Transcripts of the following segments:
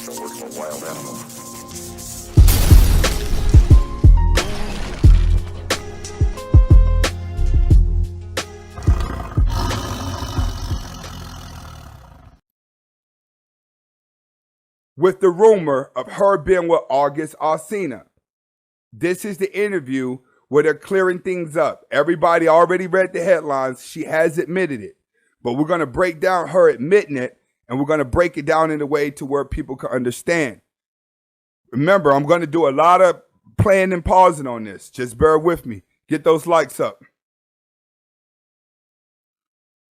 been working with wild animals. With the rumor of her being with August Alsina. This is the interview where they're clearing things up. Everybody already read the headlines. She has admitted it. But we're going to break down her admitting it, and we're going to break it down in a way to where people can understand. Remember, I'm going to do a lot of playing and pausing on this. Just bear with me. Get those likes up.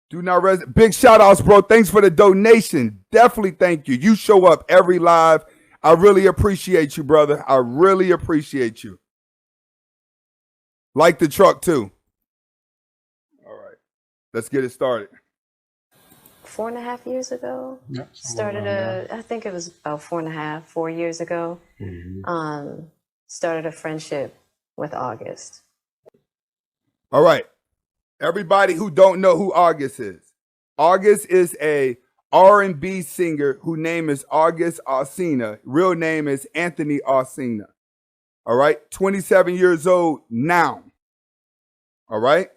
Big shout outs, bro. Thanks for the donation. Definitely thank you. You show up every live. I really appreciate you, brother. I really appreciate you. Like the truck, too. All right. Let's get it started. 4.5 years ago. Yep, I think it was about 4 years ago. Mm-hmm. Started a friendship with August. All right. Everybody who don't know who August is a R&B singer whose name is August Alsina. Real name is Anthony Alsina. All right. 27 years old now. All right.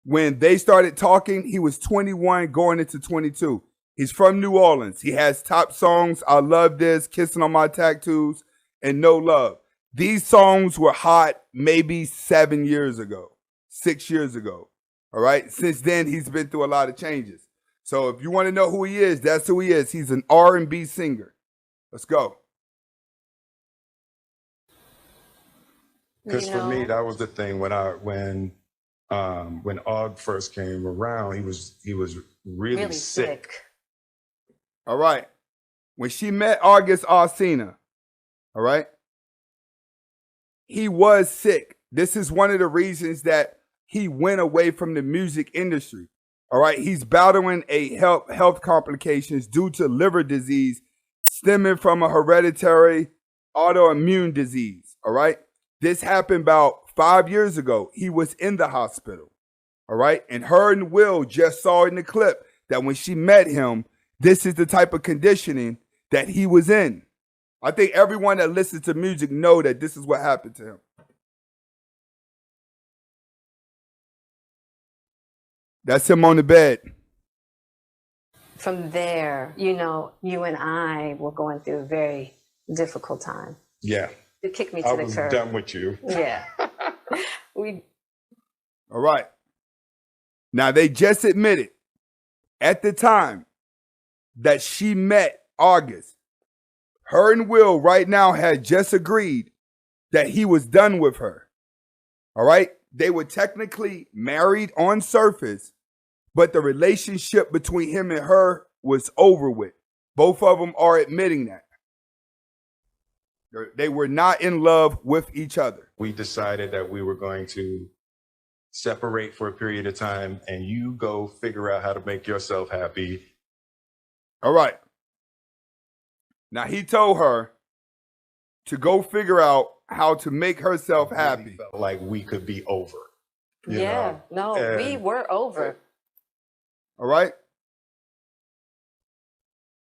When they started talking, he was 21 going into 22. He's from New Orleans. He has top songs. I Love This, Kissing on My Tattoos, and No Love. These songs were hot maybe 7 years ago, 6 years ago. All right. Since then, he's been through a lot of changes. So if you want to know who he is, that's who he is. He's an R&B singer. Let's go. Because for me, that was the thing when Og first came around, he was really sick. All right. When she met August Alsina, all right, he was sick. This is one of the reasons that he went away from the music industry. All right. He's battling a health complications due to liver disease stemming from a hereditary autoimmune disease. All right. This happened about 5 years ago. He was in the hospital. All right. And her and Will just saw in the clip that when she met him, this is the type of conditioning that he was in. I think everyone that listens to music know that this is what happened to him. That's him on the bed. From there, you and I were going through a very difficult time. Yeah. It kicked me to the curb. I was done with you. Yeah. All right. Now, they just admitted at the time that she met August, her and Will right now had just agreed that he was done with her. All right. They were technically married on surface, but the relationship between him and her was over with. Both of them are admitting that. They were not in love with each other. We decided that we were going to separate for a period of time and you go figure out how to make yourself happy. All right. Now, he told her to go figure out how to make herself happy. Felt like we could be over. We were over. All right.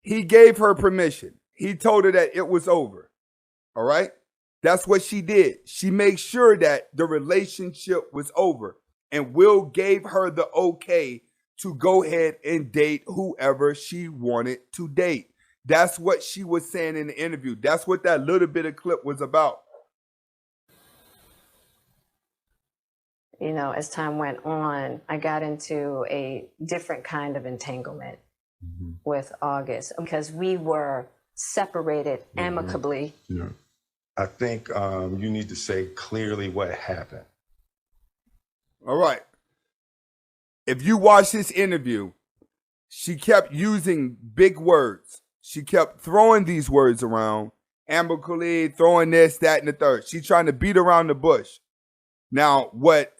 He gave her permission. He told her that it was over. All right. That's what she did. She made sure that the relationship was over. And Will gave her the okay to go ahead and date whoever she wanted to date. That's what she was saying in the interview. That's what that little bit of clip was about. As time went on, I got into a different kind of entanglement with August because we were separated amicably. Yeah. I think you need to say clearly what happened. All right. If you watch this interview, she kept using big words. She kept throwing these words around, amicably, throwing this, that, and the third. She's trying to beat around the bush. Now, what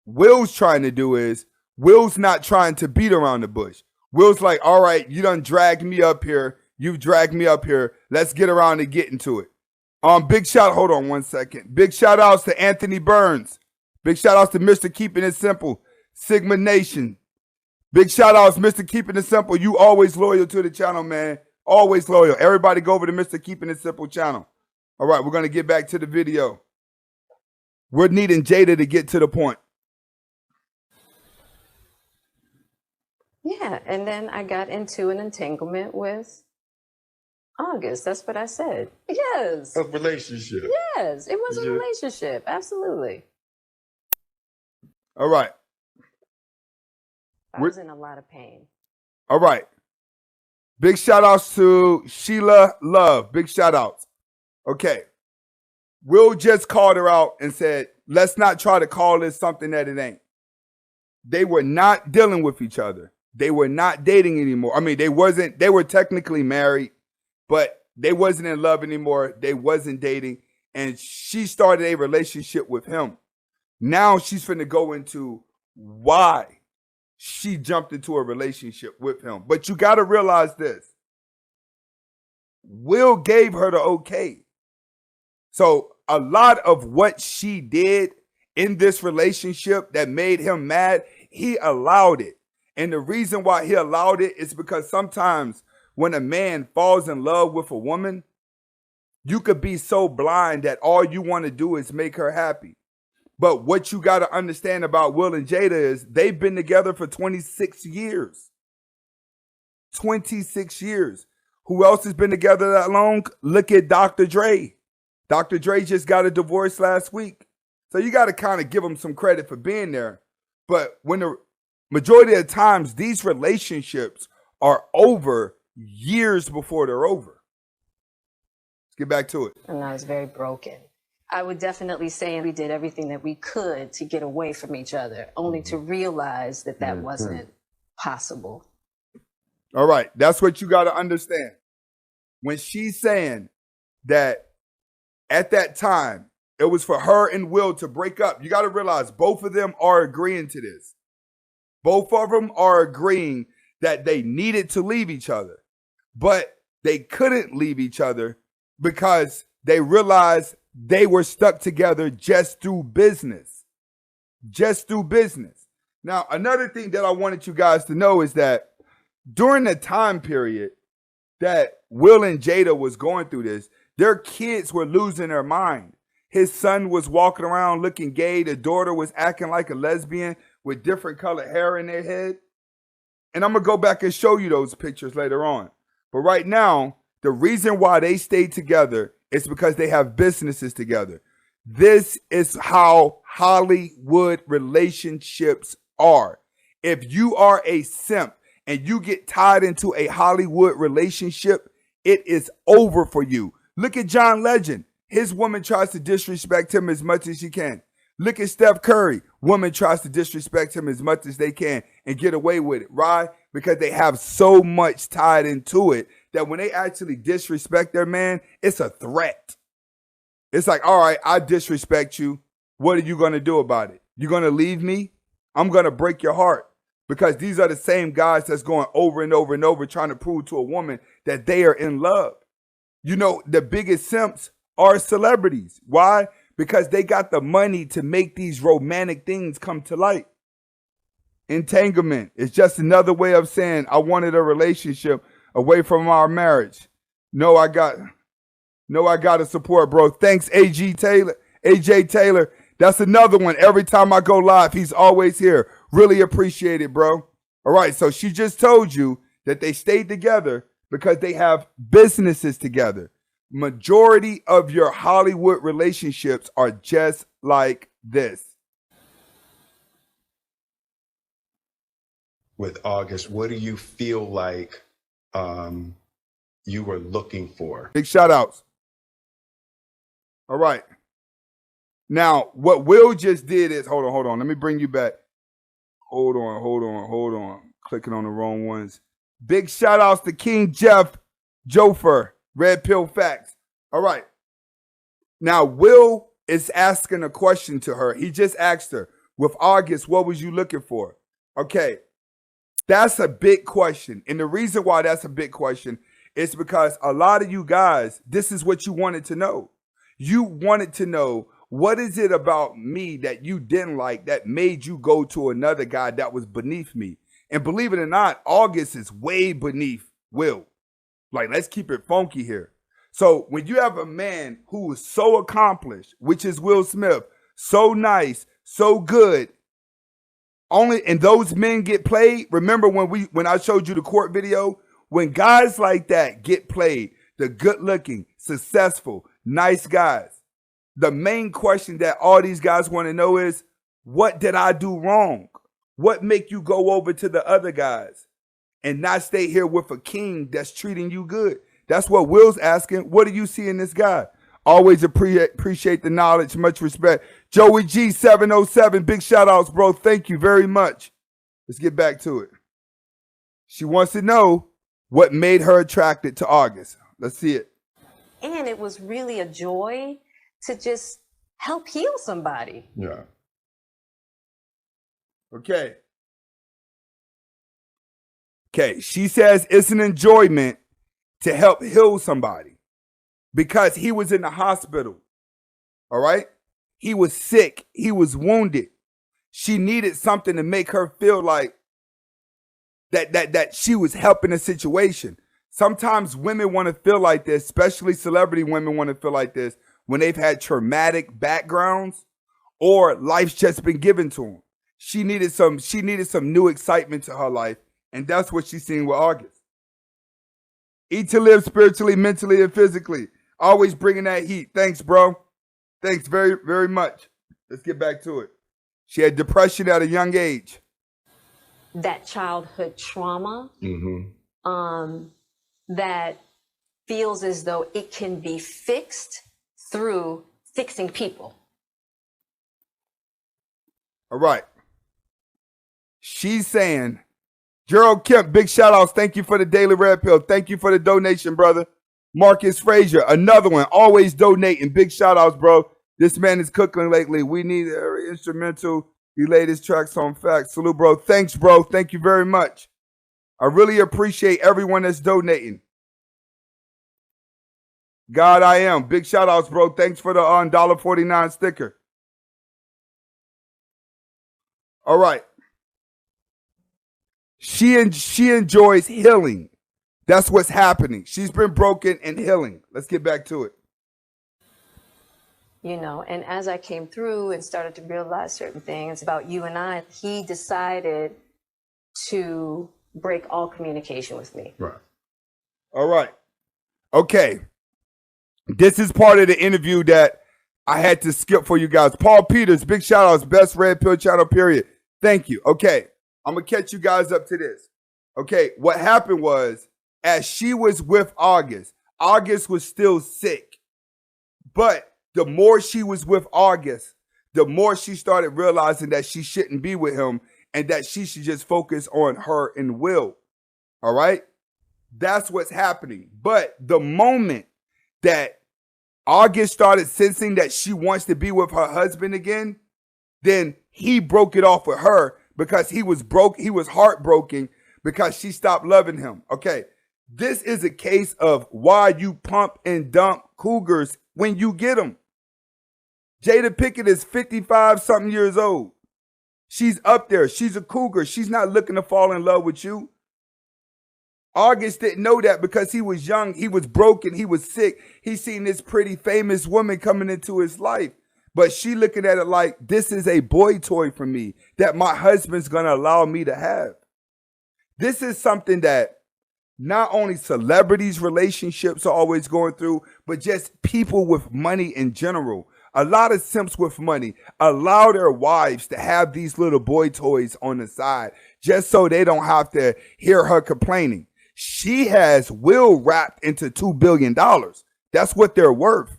Will's trying to do is, Will's not trying to beat around the bush. Will's like, all right, you done dragged me up here. You've dragged me up here. Let's get around and get into it. Hold on one second. Big shout outs to Anthony Burns. Big shout outs to Mr. Keeping It Simple, Sigma Nation. Big shout outs, Mr. Keeping It Simple. You always loyal to the channel, man. Always loyal. Everybody go over to Mr. Keeping It Simple channel. All right, we're going to get back to the video. We're needing Jada to get to the point. Yeah, and then I got into an entanglement with August. That's what I said. Yes. A relationship. Yes, it was a relationship. Absolutely. All right. I was in a lot of pain. All right. Big shout outs to Sheila Love. Big shout outs. Okay. Will just called her out and said, let's not try to call this something that it ain't. They were not dealing with each other. They were not dating anymore. I mean, they were technically married, but they wasn't in love anymore. They wasn't dating. And she started a relationship with him. Now she's finna go into why she jumped into a relationship with him. But you got to realize this. Will gave her the okay. So a lot of what she did in this relationship that made him mad, he allowed it. And the reason why he allowed it is because sometimes when a man falls in love with a woman, you could be so blind that all you want to do is make her happy. But what you got to understand about Will and Jada is they've been together for 26 years. 26 years. Who else has been together that long? Look at Dr. Dre. Dr. Dre just got a divorce last week. So you got to kind of give him some credit for being there. But when the majority of the times, these relationships are over years before they're over. Let's get back to it. And I was very broken. I would definitely say we did everything that we could to get away from each other, only to realize that that wasn't possible. All right. That's what you got to understand. When she's saying that at that time, it was for her and Will to break up, you got to realize both of them are agreeing to this. Both of them are agreeing that they needed to leave each other, but they couldn't leave each other because they realized they were stuck together just through business. Just through business. Now, another thing that I wanted you guys to know is that during the time period that Will and Jada was going through this, their kids were losing their mind. His son was walking around looking gay. The daughter was acting like a lesbian with different colored hair in their head. And I'm going to go back and show you those pictures later on. But right now, the reason why they stayed together is because they have businesses together. This is how Hollywood relationships are. If you are a simp and you get tied into a Hollywood relationship, it is over for you. Look at John Legend. His woman tries to disrespect him as much as she can. Look at Steph Curry. Woman tries to disrespect him as much as they can and get away with it. Why? Because they have so much tied into it that when they actually disrespect their man, it's a threat. It's like, all right, I disrespect you. What are you going to do about it? You're going to leave me? I'm going to break your heart. Because these are the same guys that's going over and over and over trying to prove to a woman that they are in love. You know, the biggest simps are celebrities. Why? Because they got the money to make these romantic things come to light. Entanglement is just another way of saying I wanted a relationship away from our marriage. No, I got to support, bro. Thanks, AJ Taylor. That's another one. Every time I go live, he's always here. Really appreciate it, bro. All right, so she just told you that they stayed together because they have businesses together. Majority of your Hollywood relationships are just like this. With August, what do you feel like you were looking for? Big shout outs. All right. Now, what Will just did is, hold on. Let me bring you back. Hold on. Clicking on the wrong ones. Big shout outs to King Jeff Jofer, Red Pill Facts. All right. Now, Will is asking a question to her. He just asked her, with August, what was you looking for? Okay. That's a big question. And the reason why that's a big question is because a lot of you guys, this is what you wanted to know. You wanted to know, what is it about me that you didn't like that made you go to another guy that was beneath me? And believe it or not, August is way beneath Will. Like, let's keep it funky here. So when you have a man who is so accomplished, which is Will Smith, so nice, so good, and those men get played. Remember when I showed you the court video? When guys like that get played, the good-looking, successful, nice guys, the main question that all these guys want to know is, what did I do wrong? What make you go over to the other guys and not stay here with a king that's treating you good? That's what Will's asking. What do you see in this guy? Always appreciate the knowledge. Much respect. Joey G 707. Big shout outs, bro. Thank you very much. Let's get back to it. She wants to know what made her attracted to August. Let's see it. And it was really a joy to just help heal somebody. Yeah. Okay. She says it's an enjoyment to help heal somebody because he was in the hospital. All right? He was sick. He was wounded. She needed something to make her feel like that she was helping a situation. Sometimes women want to feel like this, especially celebrity women want to feel like this when they've had traumatic backgrounds or life's just been given to them. She needed some new excitement to her life, and that's what she's seeing with August. Eat to live spiritually, mentally, and physically. Always bringing that heat. Thanks, bro. Thanks very, very much. Let's get back to it. She had depression at a young age. That childhood trauma that feels as though it can be fixed through fixing people. All right. She's saying, Gerald Kemp, big shout outs. Thank you for the daily red pill. Thank you for the donation, brother. Marcus Frazier, another one, always donating. Big shout outs, bro. This man is cooking lately. We need every instrumental. He laid his tracks on facts. Salute, bro. Thanks, bro. Thank you very much. I really appreciate everyone that's donating. God, I am. Big shout outs, bro. Thanks for the $1.49 sticker. All right. She enjoys healing. That's what's happening. She's been broken and healing. Let's get back to it. You know, and as I came through and started to realize certain things about you and I, he decided to break all communication with me. Right. All right. Okay. This is part of the interview that I had to skip for you guys. Paul Peters, big shout outs, best red pill channel, period. Thank you. Okay. I'm going to catch you guys up to this. Okay. What happened was, as she was with August was still sick. But the more she was with August, the more she started realizing that she shouldn't be with him and that she should just focus on her and Will. All right? That's what's happening. But the moment that August started sensing that she wants to be with her husband again, then he broke it off with her because he was heartbroken because she stopped loving him. Okay. This is a case of why you pump and dump cougars when you get them. Jada Pinkett is 55-something years old. She's up there. She's a cougar. She's not looking to fall in love with you. August didn't know that because he was young. He was broken. He was sick. He seen this pretty famous woman coming into his life. But she looking at it like, this is a boy toy for me that my husband's going to allow me to have. This is something that not only celebrities' relationships are always going through, but just people with money in general. A lot of simps with money allow their wives to have these little boy toys on the side just so they don't have to hear her complaining. She has Will wrapped into $2 billion. That's what they're worth.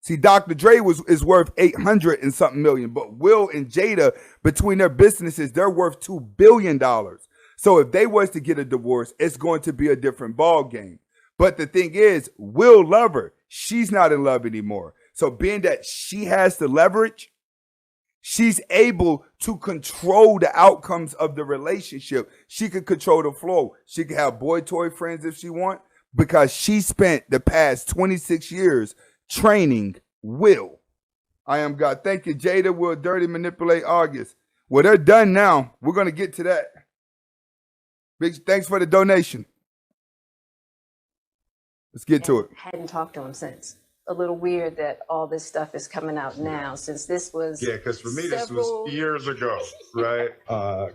See, Dr. Dre is worth 800 and something million, but Will and Jada, between their businesses, they're worth $2 billion. So if they was to get a divorce, it's going to be a different ball game. But the thing is, Will love her. She's not in love anymore. So being that she has the leverage, she's able to control the outcomes of the relationship. She could control the flow. She could have boy toy friends if she want, because she spent the past 26 years training Will. I am God. Thank you, Jada. Will dirty manipulate August. Well, they're done now. We're going to get to that. Big thanks for the donation. Let's get to it. Hadn't talked to him since. A little weird that all this stuff is coming out now, since this was because for me this was years ago, right?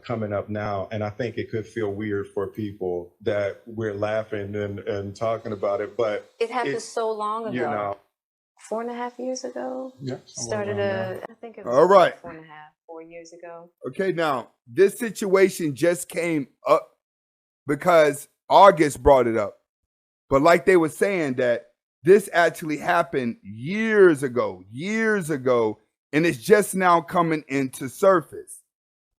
Coming up now, and I think it could feel weird for people that we're laughing and talking about it, but it happened so long ago. You know, 4.5 years ago. Yeah, I think it was all right. 4 years ago. Okay, now this situation just came up because August brought it up. But like they were saying that this actually happened years ago, and it's just now coming into surface.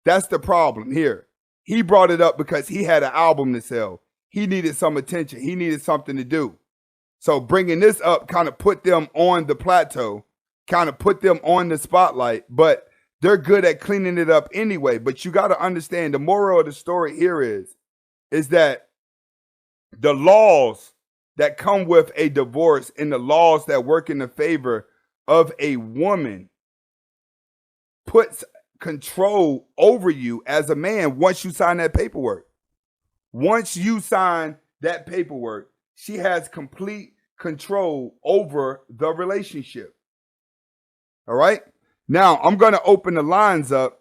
That's the problem here. He brought it up because he had an album to sell. He needed some attention. He needed something to do. So bringing this up kind of put them on the plateau, kind of put them on the spotlight, but they're good at cleaning it up anyway. But you got to understand, the moral of the story here is that the laws that come with a divorce and the laws that work in the favor of a woman puts control over you as a man once you sign that paperwork. Once you sign that paperwork, she has complete control over the relationship. All right? Now, I'm going to open the lines up